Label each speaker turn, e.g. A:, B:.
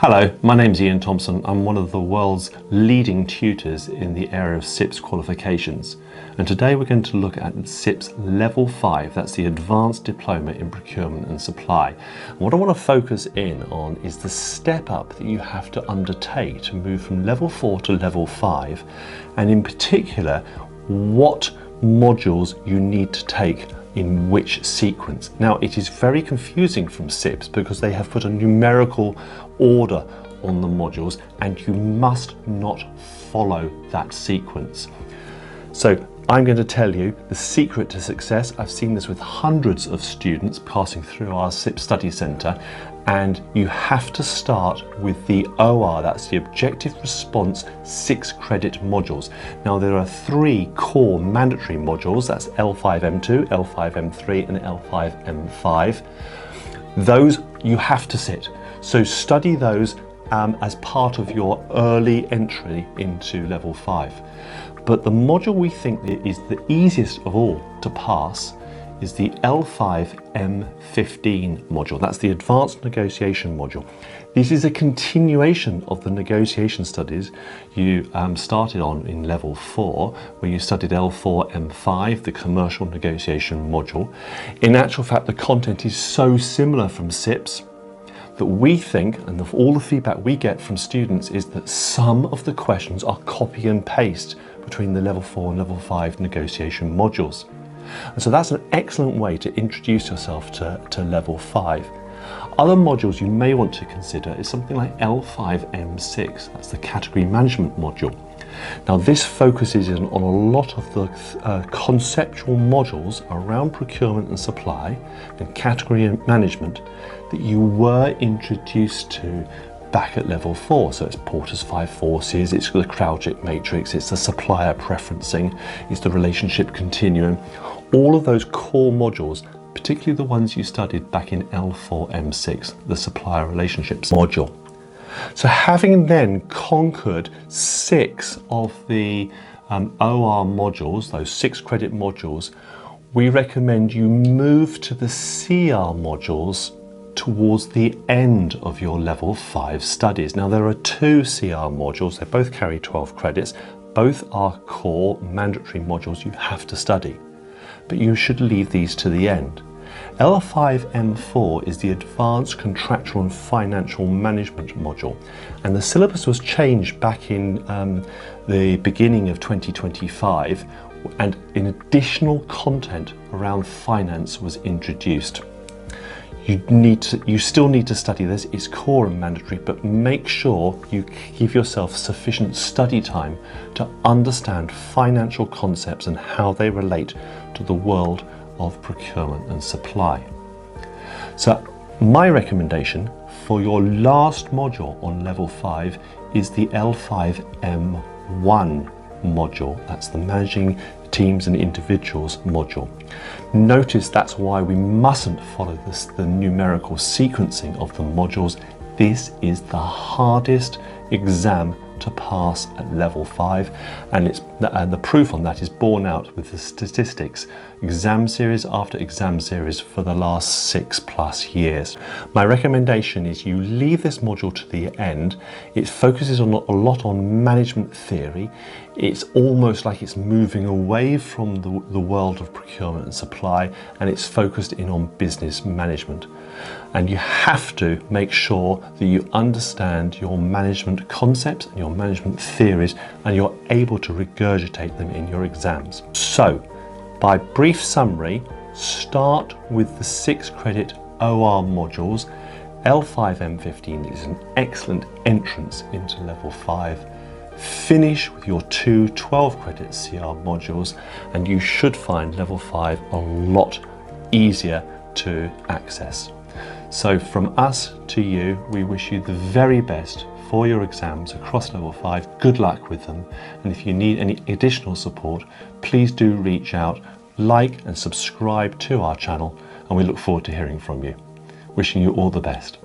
A: Hello, my name's Ian Thompson. I'm one of the world's leading tutors in the area of CIPS qualifications. And today we're going to look at CIPS Level 5, that's the Advanced Diploma in Procurement and Supply. And what I want to focus in on is the step up that you have to undertake to move from Level 4 to Level 5, and in particular, what modules you need to take in which sequence. Now, it is very confusing from CIPS because they have put a numerical order on the modules and you must not follow that sequence. So I'm going to tell you the secret to success. I've seen this with hundreds of students passing through our CIPS Study Centre, and you have to start with the OR, that's the Objective Response 6 credit modules. Now there are 3 core mandatory modules, that's L5M2, L5M3 and L5M5. Those you have to sit. So study those as part of your early entry into Level 5. But the module we think is the easiest of all to pass is the L5M15 module. That's the Advanced Negotiation module. This is a continuation of the negotiation studies you started on in Level 4, where you studied L4M5, the Commercial Negotiation module. In actual fact, the content is so similar from CIPS that we think, and all the feedback we get from students, is that some of the questions are copy and paste between the Level 4 and Level 5 negotiation modules. And so that's an excellent way to introduce yourself to Level 5. Other modules you may want to consider is something like L5M6, that's the Category Management module. Now this focuses on a lot of the conceptual modules around procurement and supply and category management that you were introduced to back at Level 4. So it's Porter's 5 forces, it's the Kraujic matrix, it's the supplier preferencing, it's the relationship continuum. All of those core modules, particularly the ones you studied back in L4M6, the supplier relationships module. So having then conquered 6 of the OR modules, those 6 credit modules, we recommend you move to the CR modules towards the end of your Level 5 studies. Now there are 2 CR modules, they both carry 12 credits, both are core mandatory modules you have to study, but you should leave these to the end. L5M4 is the Advanced Contractual and Financial Management module, and the syllabus was changed back in the beginning of 2025, and an additional content around finance was introduced. You still need to study this, it's core and mandatory, but make sure you give yourself sufficient study time to understand financial concepts and how they relate to the world of procurement and supply. So my recommendation for your last module on Level 5 is the L5M1 module. That's the Managing Teams and Individuals module. Notice that's why we mustn't follow the numerical sequencing of the modules. This is the hardest exam to pass at Level 5, and the proof on that is borne out with the statistics, exam series after exam series for the last 6+ years. My recommendation is you leave this module to the end. It focuses a lot on management theory. It's almost like it's moving away from the world of procurement and supply, and it's focused in on business management. And you have to make sure that you understand your management concepts and your management theories, and you're able to regurgitate them in your exams. So, by brief summary, start with the 6 credit OR modules. L5M15 is an excellent entrance into Level 5. Finish with your 2 12 credit CR modules, and you should find Level 5 a lot easier to access. So from us to you, we wish you the very best for your exams across Level 5. Good luck with them, and if you need any additional support, please do reach out, like and subscribe to our channel, and we look forward to hearing from you. Wishing you all the best.